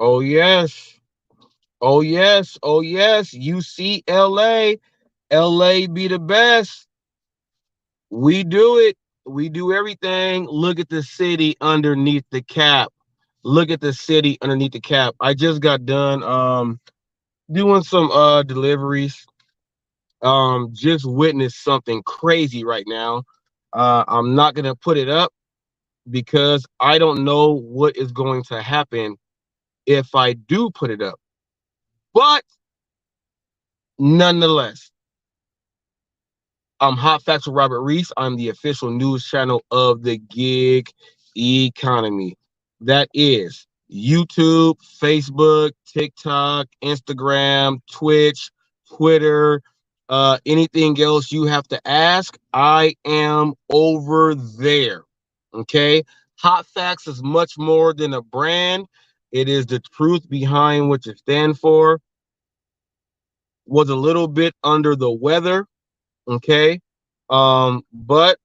Oh yes. Oh yes. Oh yes. UCLA. LA be the best. We do it. We do everything. Look at the city underneath the cap. Look at the city underneath the cap. I just got done doing some deliveries. Just witnessed something crazy right now. I'm not gonna put it up because I don't know what is going to happen if I do put it up. But nonetheless, I'm Hot Facts with Robert Reese. I'm the official news channel of the gig economy. That is YouTube, Facebook, TikTok, Instagram, Twitch, Twitter, anything else you have to ask. I am over there. Okay. Hot Facts is much more than a brand. It is the truth behind what you stand for. Was a little bit under the weather. Okay. But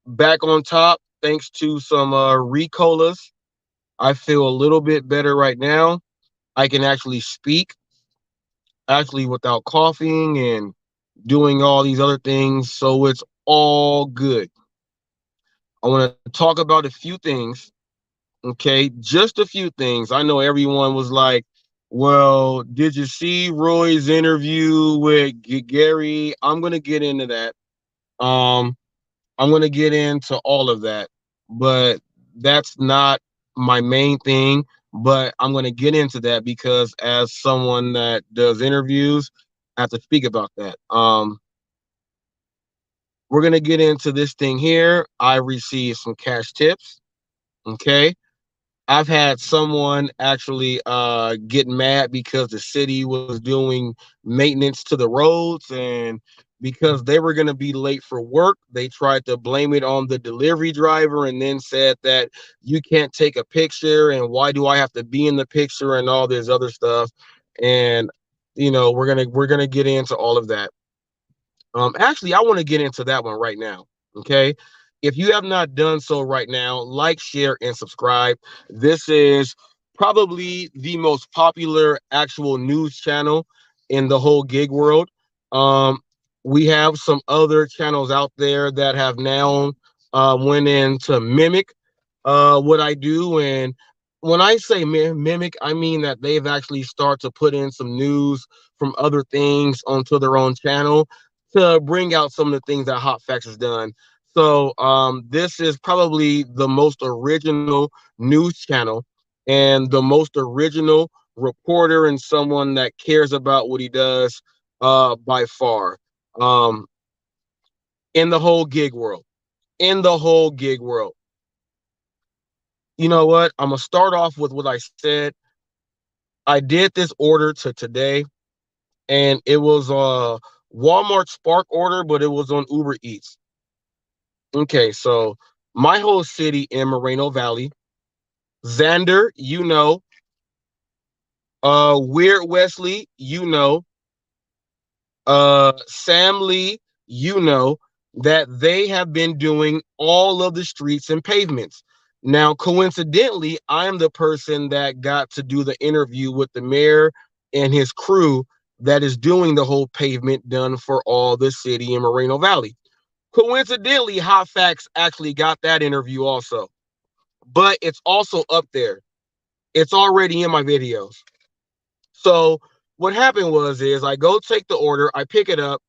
back on top, thanks to some Ricolas, I feel a little bit better right now. I can actually speak, actually without coughing and doing all these other things. So it's all good. I want to talk about a few things. Okay. Just a few things. I know everyone was like, well, did you see Roy's interview with Gary? I'm going to get into that. Um, I'm going to get into all of that, but that's not my main thing. But I'm going to get into that because as someone that does interviews, I have to speak about that. We're going to get into this thing here. I received some cash tips. Okay. I've had someone actually get mad because the city was doing maintenance to the roads, and because they were going to be late for work, they tried to blame it on the delivery driver and then said that you can't take a picture and why do I have to be in the picture and all this other stuff. And we're going to get into all of that. Actually, I want to get into that one right now. Okay. If you have not done so right now, like, share, and subscribe. This is probably the most popular actual news channel in the whole gig world. Um, we have some other channels out there that have now went in to mimic what I do. And when I say mimic, I mean that they've actually started to put in some news from other things onto their own channel to bring out some of the things that Hot Facts has done. So this is probably the most original news channel and the most original reporter and someone that cares about what he does by far um, in the whole gig world. In the whole gig world. You know what? I'm gonna start off with what I said. I did this order to today, and it was a Walmart Spark order, but it was on Uber Eats. Okay, so my whole city in Moreno Valley, Xander, Weird Wesley, Sam Lee, that they have been doing all of the streets and pavements. Now, coincidentally, I'm the person that got to do the interview with the mayor and his crew that is doing the whole pavement done for all the city in Moreno Valley. Coincidentally, Hot Facts actually got that interview also, but it's also up there. It's already in my videos. So what happened is I go take the order, I pick it up,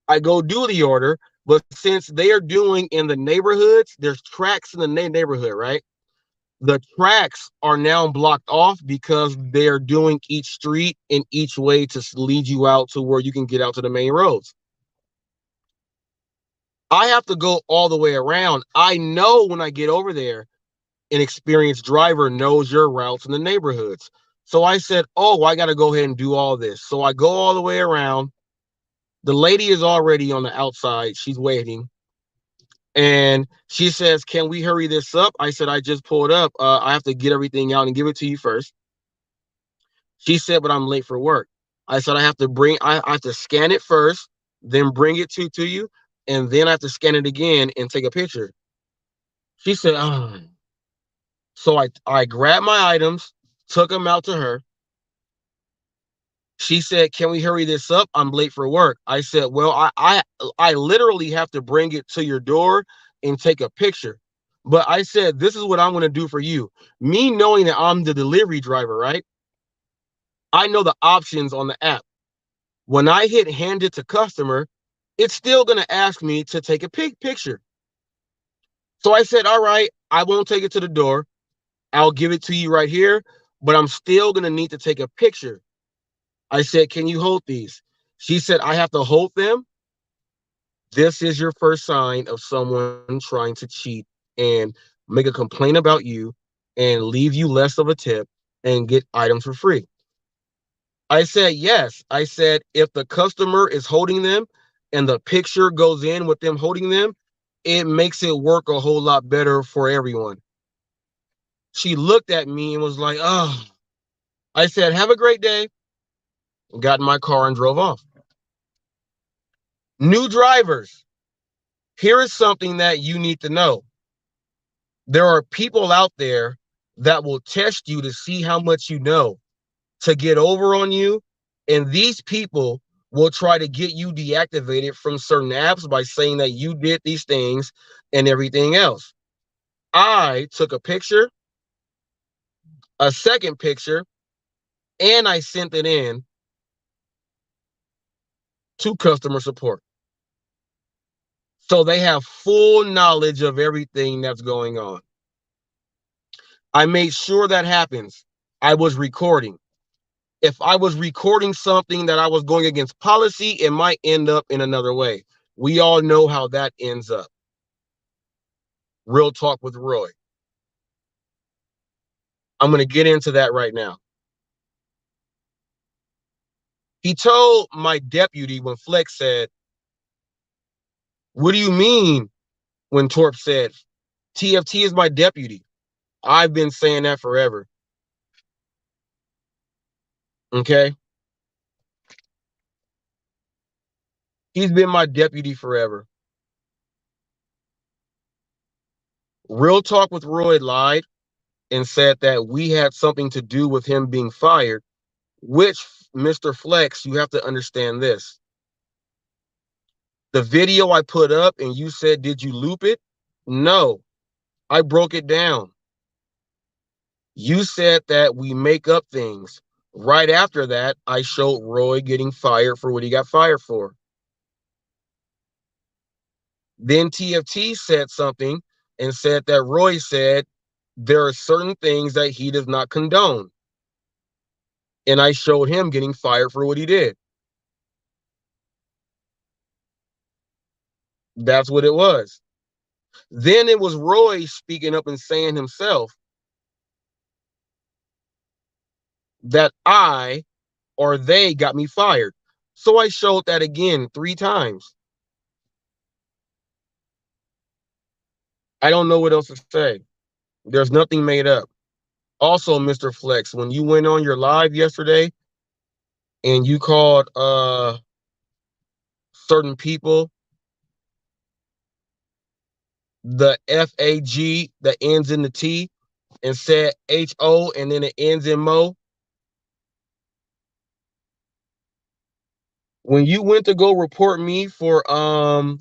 I go do the order, but since they are doing in the neighborhoods, there's tracks in the neighborhood, right? The tracks are now blocked off because they are doing each street in each way to lead you out to where you can get out to the main roads. I have to go all the way around. I know when I get over there, an experienced driver knows your routes in the neighborhoods. So I said, oh, I got to go ahead and do all this. So I go all the way around. The lady is already on the outside. She's waiting. And she says, can we hurry this up? I said, I just pulled up. I have to get everything out and give it to you first. She said, but I'm late for work. I said, I have to scan it first, then bring it to you. And then I have to scan it again and take a picture. She said, oh. So I grabbed my items. took them out to her. She said, "Can we hurry this up? I'm late for work." I said, "Well, I literally have to bring it to your door and take a picture." But I said, "This is what I'm going to do for you." Me knowing that I'm the delivery driver, right? I know the options on the app. When I hit hand it to customer, it's still going to ask me to take a picture. So I said, "All right, I won't take it to the door. I'll give it to you right here, but I'm still going to need to take a picture." I said, "Can you hold these?" She said, "I have to hold them. This is your first sign of someone trying to cheat and make a complaint about you and leave you less of a tip and get items for free." I said, "Yes." I said, "If the customer is holding them and the picture goes in with them holding them, it makes it work a whole lot better for everyone." She looked at me and was like, "Oh." I said, "Have a great day." Got in my car and drove off. New drivers, here is something that you need to know. There are people out there that will test you to see how much you know, to get over on you. And these people will try to get you deactivated from certain apps by saying that you did these things and everything else. I took a picture, a second picture, and I sent it in to customer support. So they have full knowledge of everything that's going on. I made sure that happens. I was recording. If I was recording something that I was going against policy, it might end up in another way. We all know how that ends up. Real talk with Roy. I'm going to get into that right now. He told my deputy when Flex said, "What do you mean?" When Torp said, "TFT is my deputy." I've been saying that forever. Okay. He's been my deputy forever. Real talk with Roy lied and said that we had something to do with him being fired, which, Mr. Flex, you have to understand this. The video I put up and you said, "Did you loop it?" No, I broke it down. You said that we make up things. Right after that, I showed Roy getting fired for what he got fired for. Then TFT said something and said that Roy said there are certain things that he does not condone. And I showed him getting fired for what he did. That's what it was. Then it was Roy speaking up and saying himself that I or they got me fired. So I showed that again 3 times. I don't know what else to say. There's nothing made up. Also, Mr. Flex, when you went on your live yesterday and you called certain people the FAG that ends in the T and said HO and then it ends in Mo. When you went to go report me for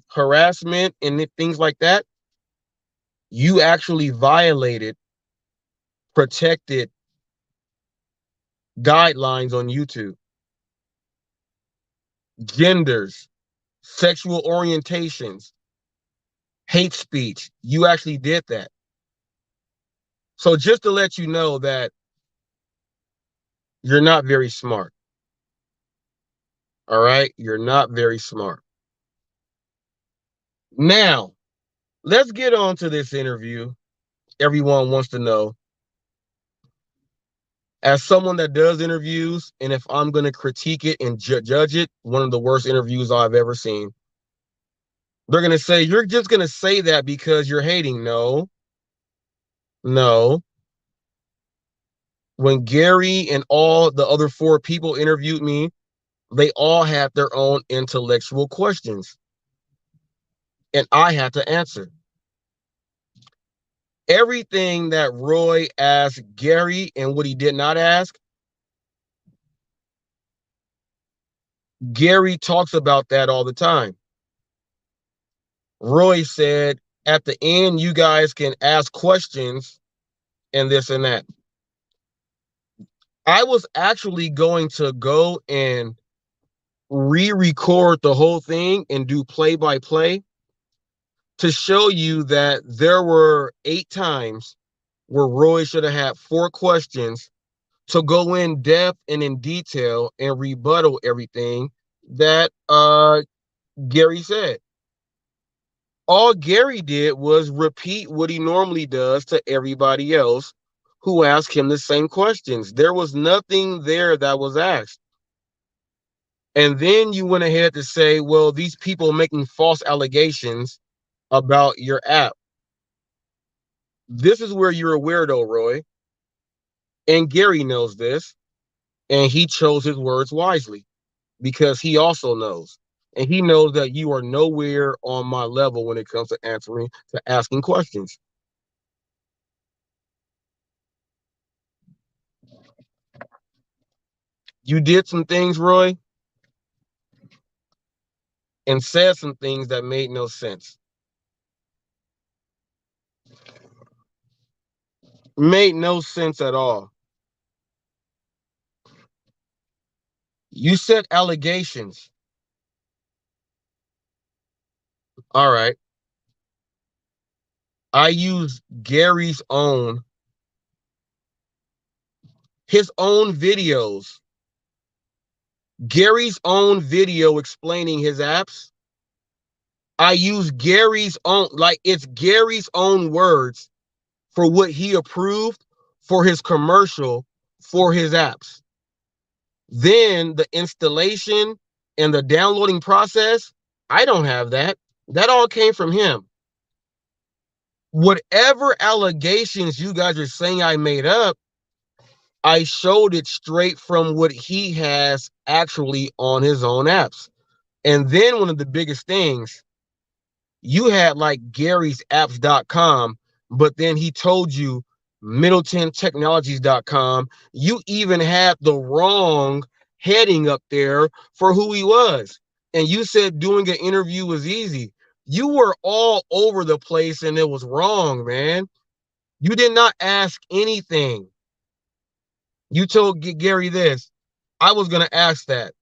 harassment and things like that, you actually violated protected guidelines on YouTube. Genders, sexual orientations, hate speech. You actually did that. So just to let you know that you're not very smart. All right? You're not very smart. Now, let's get on to this interview. Everyone wants to know. As someone that does interviews, and if I'm going to critique it and judge it, one of the worst interviews I've ever seen. They're going to say, "You're just going to say that because you're hating." No, no. When Gary and all the other 4 people interviewed me, they all had their own intellectual questions, and I had to answer. Everything that Roy asked Gary and what he did not ask, Gary talks about that all the time. Roy said, at the end, you guys can ask questions and this and that. I was actually going to go and re-record the whole thing and do play-by-play to show you that there were 8 times where Roy should have had 4 questions to go in depth and in detail and rebuttal everything that Gary said. All Gary did was repeat what he normally does to everybody else who asked him the same questions. There was nothing there that was asked. And then you went ahead to say, well, these people making false allegations about your app. This is where you're a weirdo, Roy. And Gary knows this. And he chose his words wisely because he also knows. And he knows that you are nowhere on my level when it comes to asking questions. You did some things, Roy, and said some things that made no sense. Made no sense at all. You said allegations. All right. I used his own videos, Gary's own video explaining his apps. I use Gary's own, like it's Gary's own words for what he approved for his commercial for his apps. Then the installation and the downloading process, I don't have that. That all came from him. Whatever allegations you guys are saying I made up, I showed it straight from what he has actually on his own apps. And then one of the biggest things, you had like Gary'sApps.com, but then he told you MiddletonTechnologies.com. You even had the wrong heading up there for who he was. And you said doing an interview was easy. You were all over the place and it was wrong, man. You did not ask anything. You told Gary this. I was going to ask that.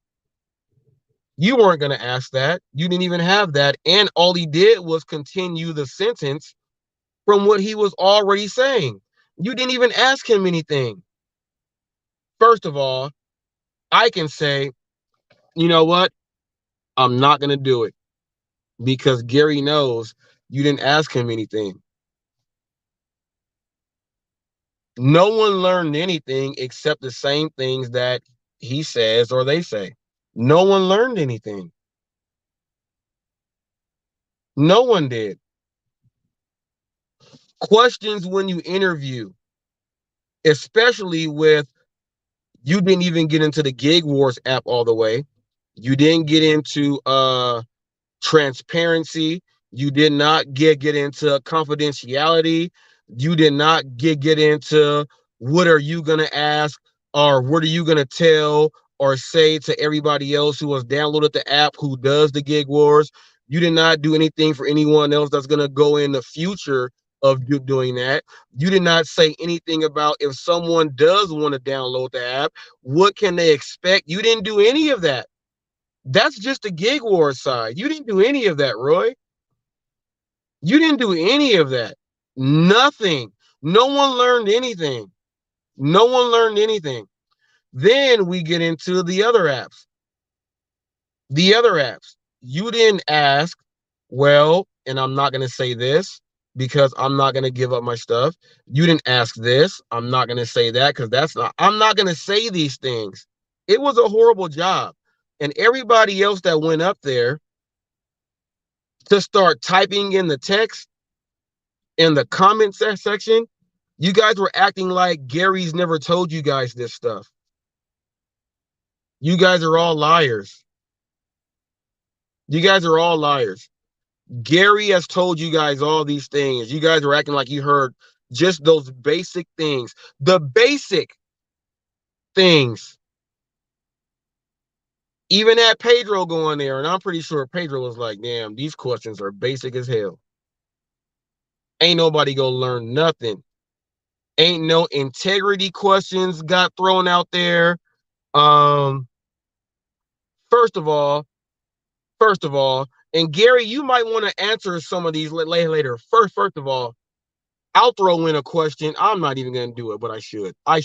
You weren't going to ask that. You didn't even have that. And all he did was continue the sentence from what he was already saying. You didn't even ask him anything. First of all, I can say, you know what? I'm not going to do it because Gary knows you didn't ask him anything. No one learned anything except the same things that he says or they say. No one learned anything. No one did. Questions when you interview, especially with, you didn't even get into the Gig Wars app all the way. You didn't get into transparency. You did not get into confidentiality. You did not get into what are you going to ask or what are you going to tell or say to everybody else who has downloaded the app who does the Gig Wars. You did not do anything for anyone else that's going to go in the future of doing that. You did not say anything about if someone does want to download the app, what can they expect? You didn't do any of that. That's just the Gig Wars side. You didn't do any of that, Roy. You didn't do any of that. Nothing. No one learned anything. No one learned anything. Then we get into the other apps. The other apps. You didn't ask, well, and I'm not going to say this because I'm not going to give up my stuff. You didn't ask this. I'm not going to say that because I'm not going to say these things. It was a horrible job. And everybody else that went up there to start typing in the text in the comment section, you guys were acting like Gary's never told you guys this stuff. You guys are all liars. You guys are all liars. Gary has told you guys all these things. You guys are acting like you heard Just those basic things. The basic things. Even had Pedro going there, and I'm pretty sure Pedro was like, damn, these questions are basic as hell. Ain't nobody gonna learn nothing. Ain't no integrity questions got thrown out there. Um, first of all, and Gary, you might want to answer some of these later. First of all, I'll throw in a question. I'm not even gonna do it, but I should. I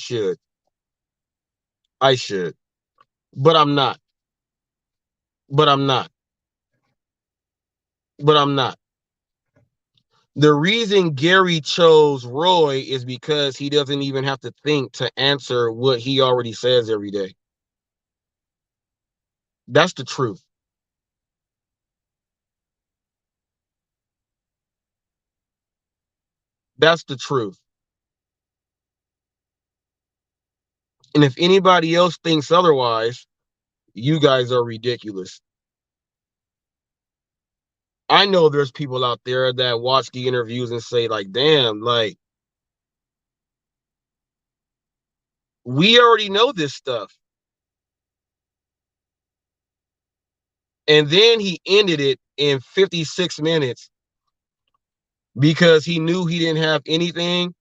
should. But I'm not. But I'm not. But I'm not. The reason Gary chose Roy is because he doesn't even have to think to answer what he already says every day. That's the truth. That's the truth. And if anybody else thinks otherwise, you guys are ridiculous. I know there's people out there that watch the interviews and say, like, damn, like, we already know this stuff. And then he ended it in 56 minutes because he knew he didn't have anything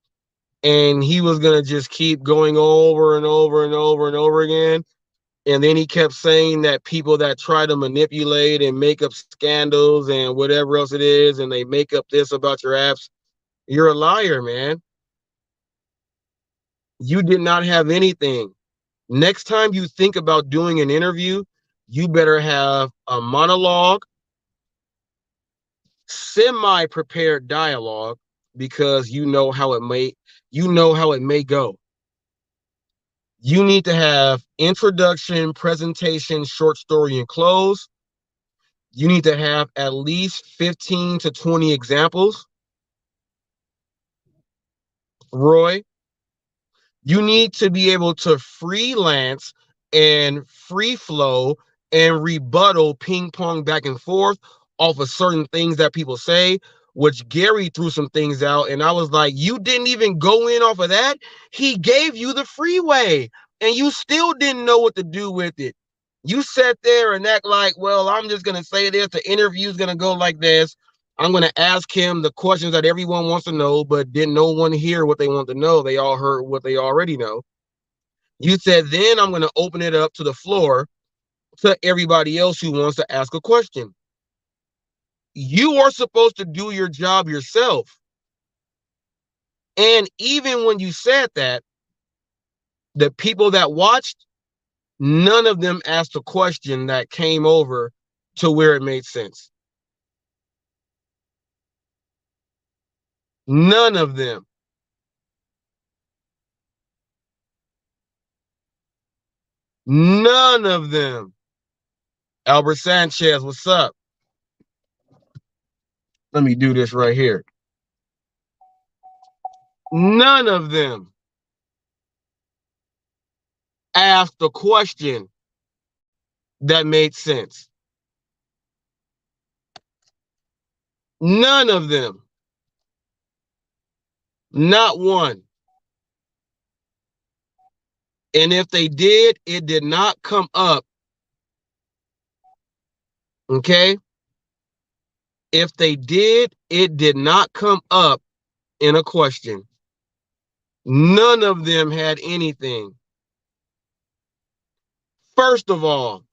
and he was going to just keep going over and over and over and over again. And then he kept saying that people that try to manipulate and make up scandals and whatever else it is, and they make up this about your apps, you're a liar, man. You did not have anything. Next time you think about doing an interview, you better have a monologue, semi-prepared dialogue, because you know how it may go. You need to have introduction, presentation, short story, and close. You need to have at least 15 to 20 examples. Roy, you need to be able to freelance and free flow and rebuttal ping pong back and forth off of certain things that people say, which Gary threw some things out. And I was like, you didn't even go in off of that. He gave you the freeway and you still didn't know what to do with it. You sat there and act like, well, I'm just going to say this. The interview is going to go like this. I'm going to ask him the questions that everyone wants to know, but didn't no one hear what they want to know? They all heard what they already know. You said, then I'm going to open it up to the floor to everybody else who wants to ask a question. You are supposed to do your job yourself. And even when you said that, the people that watched, none of them asked a question that came over to where it made sense. None of them. None of them. Albert Sanchez, what's up? Let me do this right here. None of them asked a question that made sense. None of them. Not one. And if they did, it did not come up. Okay? If they did, it did not come up in a question. None of them had anything. First of all,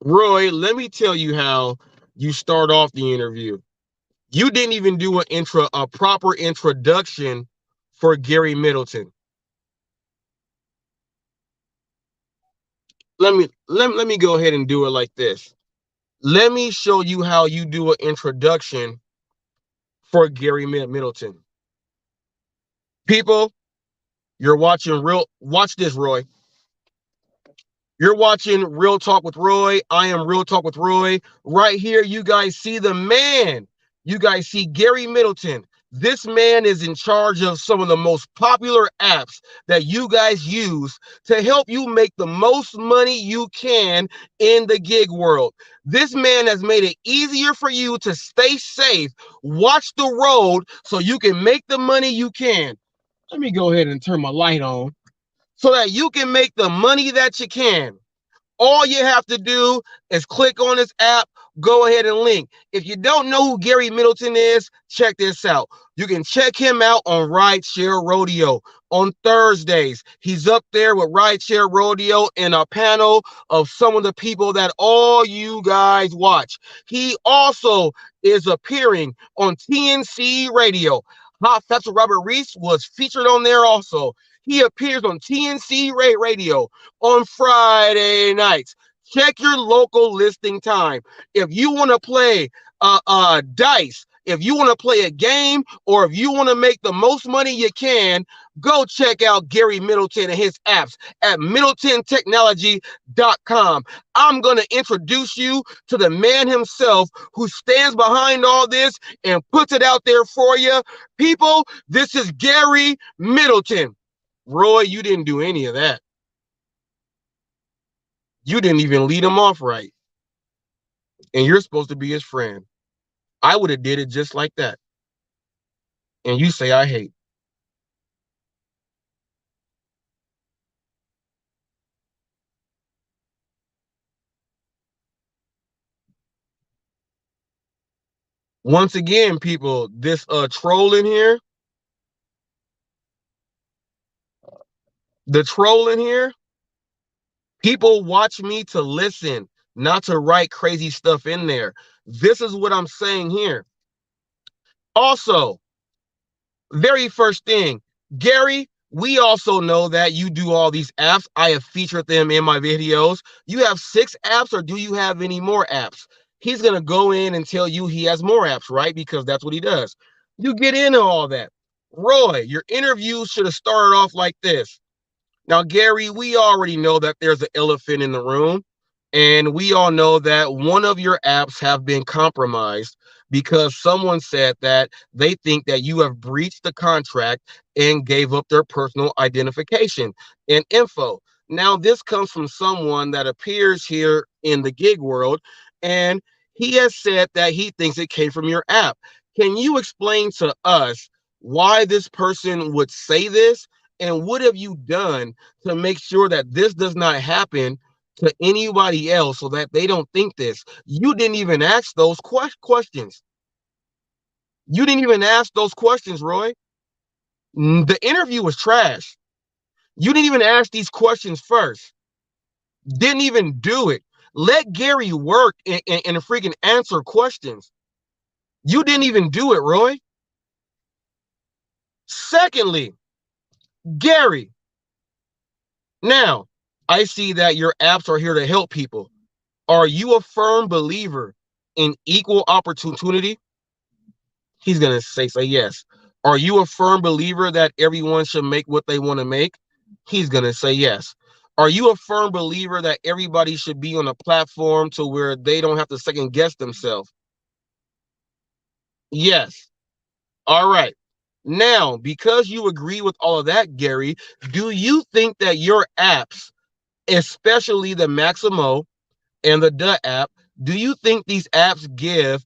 Roy, let me tell you how you start off the interview. You didn't even do a proper introduction for Gary Middleton. Let me go ahead and do it like this. Let me show you how you do an introduction for Gary Middleton. People, watch this, Roy. You're watching Real Talk with Roy. I am Real Talk with Roy. Right here, you guys see the man. You guys see Gary Middleton, This man is in charge of some of the most popular apps that you guys use to help you make the most money you can in the gig world. This man has made it easier for you to stay safe, watch the road so you can make the money you can. Let me go ahead and turn my light on so that you can make the money that you can. All you have to do is click on this app, go ahead and link. If you don't know who Gary Middleton is, check this out. You can check him out on Rideshare Rodeo on Thursdays. He's up there with Rideshare Rodeo in a panel of some of the people that all you guys watch. He also is appearing on TNC Radio. Hot Facts with Robert Reese was featured on there also. He appears on TNC Radio on Friday nights. Check your local listing time. If you want to play dice, if you want to play a game, or if you want to make the most money you can, go check out Gary Middleton and his apps at MiddletonTechnology.com. I'm going to introduce you to the man himself who stands behind all this and puts it out there for you. People, this is Gary Middleton. Roy, you didn't do any of that. You didn't even lead him off right. And you're supposed to be his friend. I would have did it just like that. And you say I hate. Once again, people, this troll in here, the troll in here, people watch me to listen, not to write crazy stuff in there. This is what I'm saying here. Also, very first thing, Gary, we also know that you do all these apps. I have featured them in my videos. You have 6 apps, or do you have any more apps? He's going to go in and tell you he has more apps, right? Because that's what he does. You get into all that. Roy, your interview should have started off like this. Now, Gary, we already know that there's an elephant in the room, and we all know that one of your apps have been compromised because someone said that they think that you have breached the contract and gave up their personal identification and info. Now, this comes from someone that appears here in the gig world, and he has said that he thinks it came from your app. Can you explain to us why this person would say this? And what have you done to make sure that this does not happen to anybody else so that they don't think this? You didn't even ask those questions. You didn't even ask those questions, Roy. The interview was trash. You didn't even ask these questions first. Didn't even do it. Let Gary work and freaking answer questions. You didn't even do it, Roy. Secondly, Gary, now I see that your apps are here to help people. Are you a firm believer in equal opportunity? He's going to say yes. Are you a firm believer that everyone should make what they want to make? He's going to say yes. Are you a firm believer that everybody should be on a platform to where they don't have to second guess themselves? Yes. All right. Now, because you agree with all of that, Gary, do you think that your apps, especially the Maximo and the Duh app, do you think these apps give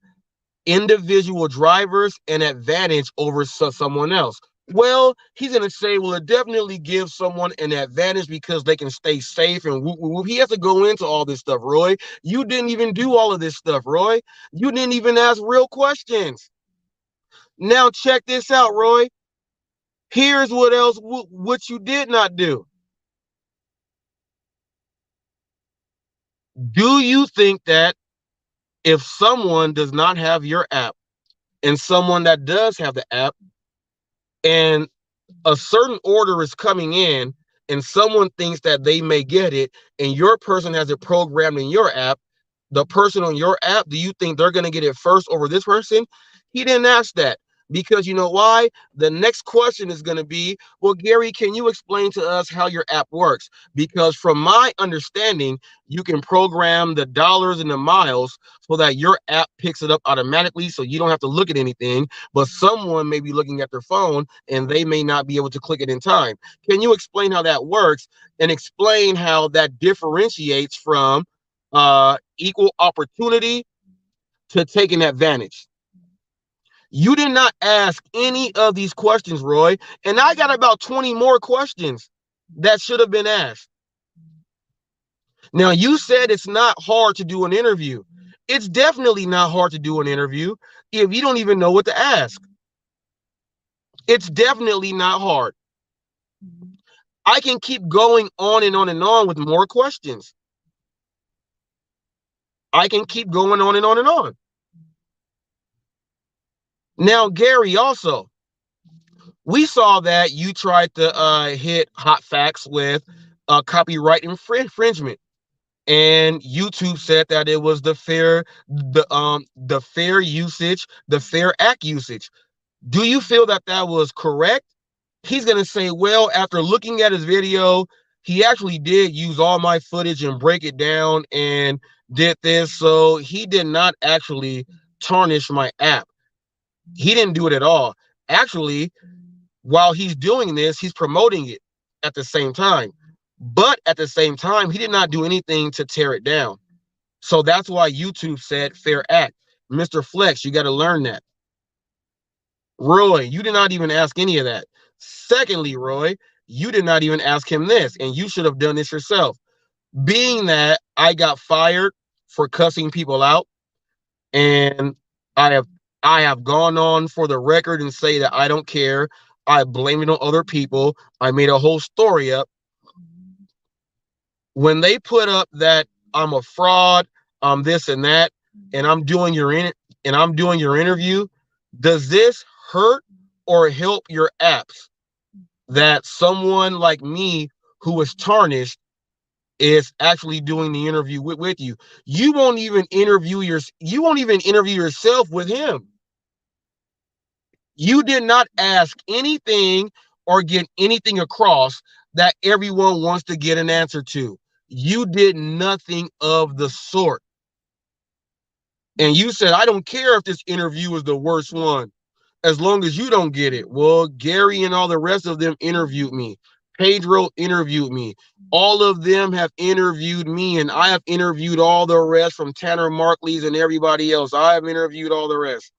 individual drivers an advantage over someone else? Well, he's going to say, well, it definitely gives someone an advantage because they can stay safe. And he has to go into all this stuff, Roy. You didn't even do all of this stuff, Roy. You didn't even ask real questions. Now, check this out, Roy. Here's what else, what you did not do. Do you think that if someone does not have your app and someone that does have the app, and a certain order is coming in and someone thinks that they may get it and your person has it programmed in your app, the person on your app, do you think they're going to get it first over this person? He didn't ask that. Because you know why? The next question is going to be, well, Gary, can you explain to us how your app works? Because from my understanding, you can program the dollars and the miles so that your app picks it up automatically so you don't have to look at anything, but someone may be looking at their phone and they may not be able to click it in time. Can you explain how that works and explain how that differentiates from equal opportunity to taking advantage? You did not ask any of these questions, Roy, and I got about 20 more questions that should have been asked. Now, you said it's not hard to do an interview. It's definitely not hard to do an interview if you don't even know what to ask. It's definitely not hard. I can keep going on and on and on with more questions. I can keep going on and on and on. Now, Gary, also, we saw that you tried to hit HotFacts with copyright infringement, and YouTube said that it was the fair usage, the fair act usage. Do you feel that that was correct? He's gonna say, well, after looking at his video, he actually did use all my footage and break it down and did this, so he did not actually tarnish my app. He didn't do it at all. Actually, while he's doing this, he's promoting it at the same time. But at the same time, he did not do anything to tear it down. So that's why YouTube said fair act. Mr. Flex, you got to learn that. Roy, you did not even ask any of that. Secondly, Roy, you did not even ask him this, and you should have done this yourself. Being that I got fired for cussing people out, and I have I have gone on for the record and say that I don't care. I blame it on other people. I made a whole story up. When they put up that I'm a fraud, I'm this and that, and I'm doing your interview, does this hurt or help your apps that someone like me who was tarnished is actually doing the interview with you? You won't even interview yourself with him. You did not ask anything or get anything across that everyone wants to get an answer to. You did nothing of the sort. And you said, I don't care if this interview is the worst one, as long as you don't get it. Well, Gary and all the rest of them interviewed me. Pedro interviewed me. All of them have interviewed me, and I have interviewed all the rest from Tanner Markley's and everybody else. I have interviewed all the rest.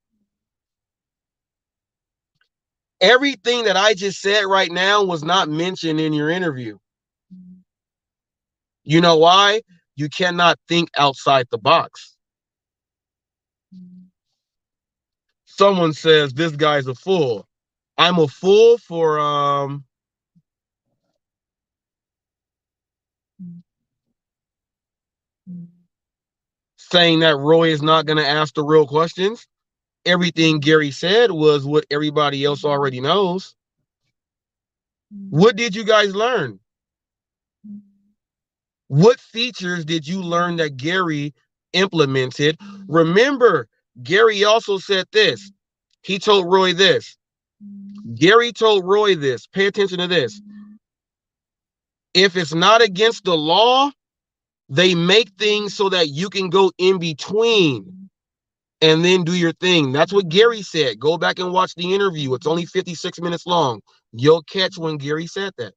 Everything that I just said right now was not mentioned in your interview. You know why? You cannot think outside the box. Someone says this guy's a fool. I'm a fool for saying that Roy is not going to ask the real questions. Everything Gary said was what everybody else already knows. What did you guys learn? What features did you learn that Gary implemented? Remember, Gary also said this. He told Roy this. Gary told Roy this. Pay attention to this. If it's not against the law, they make things so that you can go in between and then do your thing. That's what Gary said. Go back and watch the interview. It's only 56 minutes long. You'll catch when Gary said that.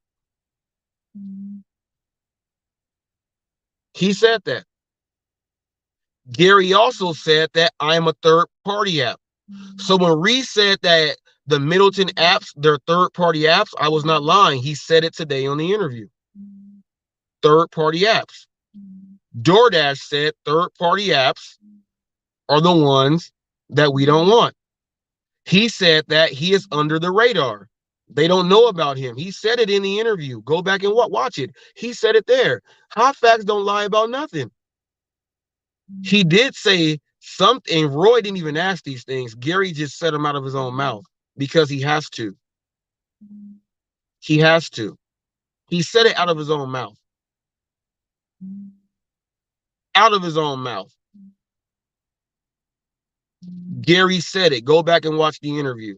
He said that. Gary also said that I'm a third-party app. So when Reese said that the Middleton apps, they're third-party apps, I was not lying. He said it today on the interview. Third-party apps. DoorDash said third-party apps are the ones that we don't want. He said that he is under the radar. They don't know about him. He said it in the interview. Go back and watch it. He said it there. HotFacts don't lie about nothing. He did say something. Roy didn't even ask these things. Gary just said them out of his own mouth because he has to. He has to. He said it out of his own mouth. Out of his own mouth. Gary said it. Go back and watch the interview.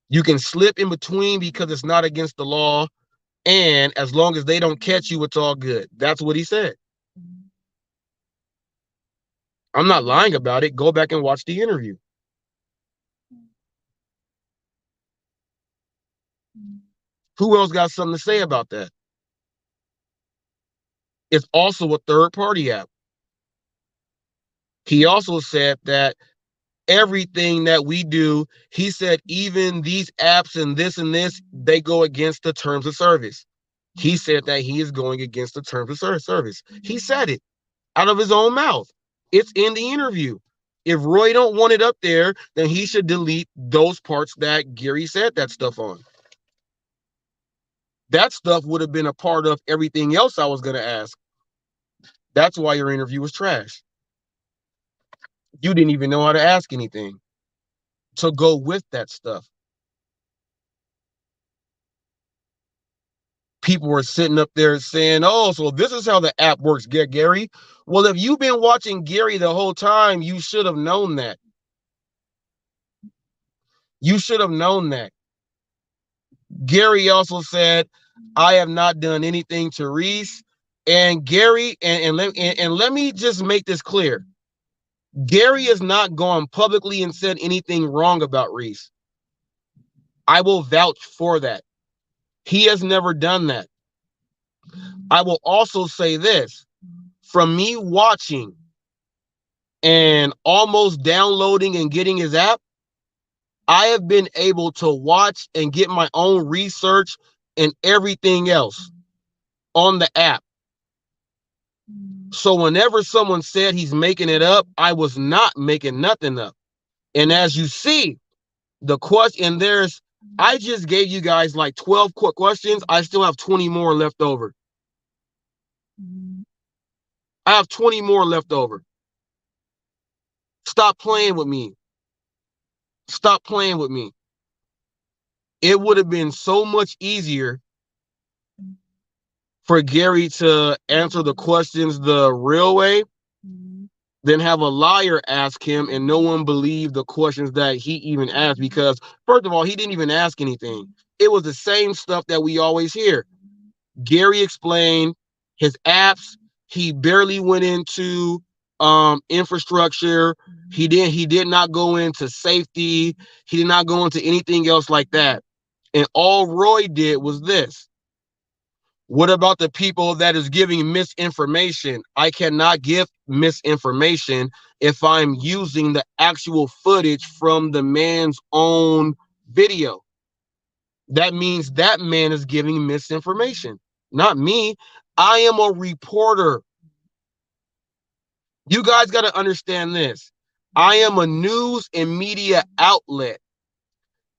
You can slip in between because it's not against the law. And as long as they don't catch you, it's all good. That's what he said. I'm not lying about it. Go back and watch the interview. Who else got something to say about that? It's also a third-party app. He also said that everything that we do, he said, even these apps and this, they go against the terms of service. He said that he is going against the terms of service. He said it out of his own mouth. It's in the interview. If Roy don't want it up there, then he should delete those parts that Gary said that stuff on. That stuff would have been a part of everything else I was going to ask. That's why your interview was trash. You didn't even know how to ask anything to go with that stuff. People were sitting up there saying, oh, so this is how the app works, Gary. Well, if you've been watching Gary the whole time, you should have known that. You should have known that. Gary also said, I have not done anything to Reese. And Gary, and let me just make this clear. Gary has not gone publicly and said anything wrong about Reese. I will vouch for that. He has never done that. I will also say this. From me watching and almost downloading and getting his app, I have been able to watch and get my own research and everything else on the app. So whenever someone said he's making it up, I was not making nothing up. And as you see, the question, I just gave you guys like 12 quick questions. I still have 20 more left over. I have 20 more left over. Stop playing with me. Stop playing with me. It would have been so much easier for Gary to answer the questions the real way than have a liar ask him and no one believed the questions that he even asked, because first of all, he didn't even ask anything. It was the same stuff that we always hear. Gary explained his apps. He barely went into infrastructure. He did not go into safety. He did not go into anything else like that. And all Roy did was this. What about the people that is giving misinformation? I cannot give misinformation if I'm using the actual footage from the man's own video. That means that man is giving misinformation, not me. I am a reporter. You guys got to understand this. I am a news and media outlet.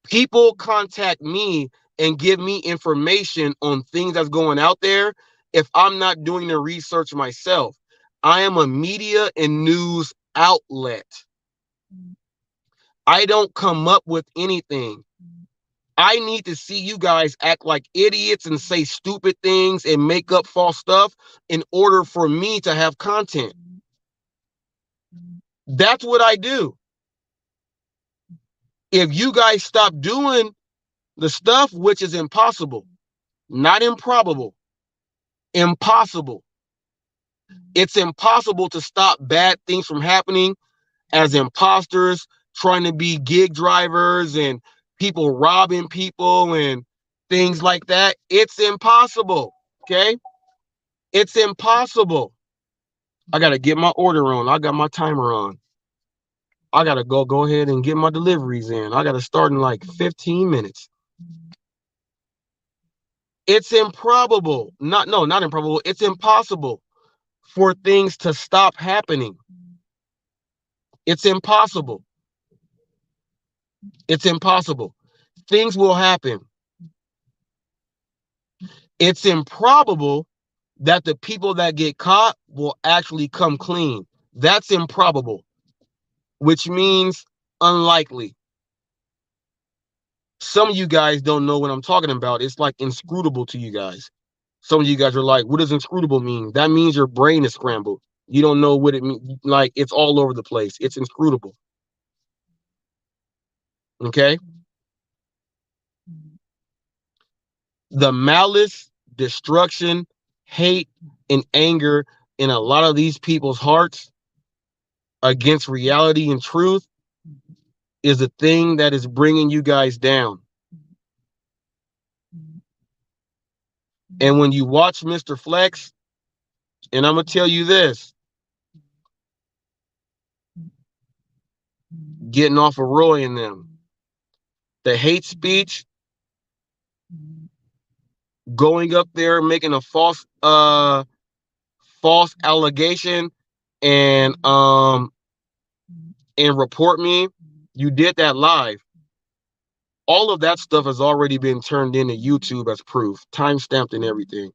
People contact me and give me information on things that's going out there if I'm not doing the research myself. I am a media and news outlet. I don't come up with anything. I need to see you guys act like idiots and say stupid things and make up false stuff in order for me to have content. That's what I do. If you guys stop doing the stuff, which is impossible, not improbable, impossible. It's impossible to stop bad things from happening as imposters, trying to be gig drivers and people robbing people and things like that. It's impossible. Okay? It's impossible. I got to get my order on. I got my timer on. I got to go ahead and get my deliveries in. I got to start in like 15 minutes. It's improbable. Not improbable. It's impossible for things to stop happening. It's impossible. It's impossible. Things will happen. It's improbable that the people that get caught will actually come clean. That's improbable, which means unlikely. Some of you guys don't know what I'm talking about. It's like inscrutable to you guys. Some of you guys are like, what does inscrutable mean? That means your brain is scrambled. You don't know what it means. Like, it's all over the place. It's inscrutable. Okay. The malice, destruction, hate, and anger in a lot of these people's hearts against reality and truth is the thing that is bringing you guys down. And when you watch Mr. Flex, and I'm going to tell you this, getting off of Roy and them, the hate speech, going up there, making a false allegation and report me, you did that live. All of that stuff has already been turned into YouTube as proof, time-stamped and everything.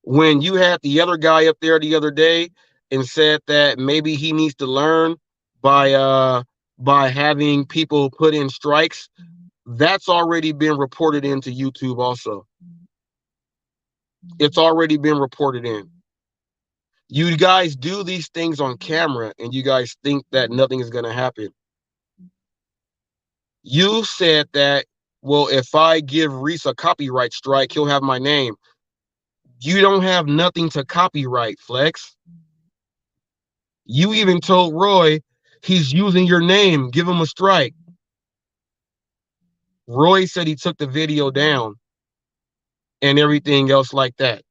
When you had the other guy up there the other day and said that maybe he needs to learn by having people put in strikes, that's already been reported into YouTube also. It's already been reported in. You guys do these things on camera and you guys think that nothing is going to happen. You said that, well, if I give Reese a copyright strike, he'll have my name. You don't have nothing to copyright, Flex. You even told Roy he's using your name. Give him a strike. Roy said he took the video down and everything else like that.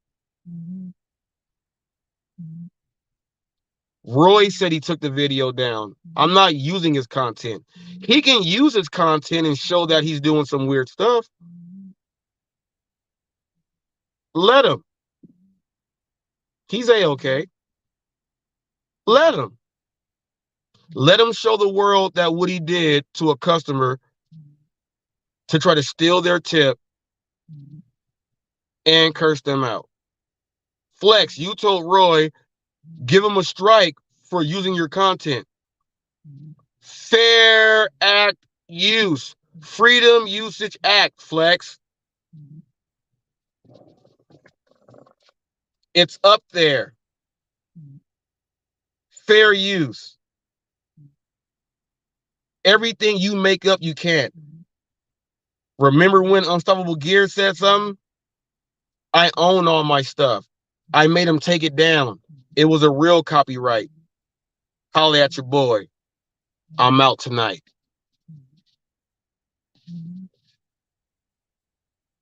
Roy said he took the video down. I'm not using his content. He can use his content and show that he's doing some weird stuff. Let him. He's A-okay. Let him. Let him show the world that what he did to a customer to try to steal their tip and curse them out. Flex, you told Roy, give him a strike for using your content. Fair Act use. Freedom Usage Act, Flex. It's up there. Fair use. Everything you make up, you can't. Remember when Unstoppable Gear said something? I own all my stuff. I made him take it down. It was a real copyright. Holla at your boy. I'm out tonight.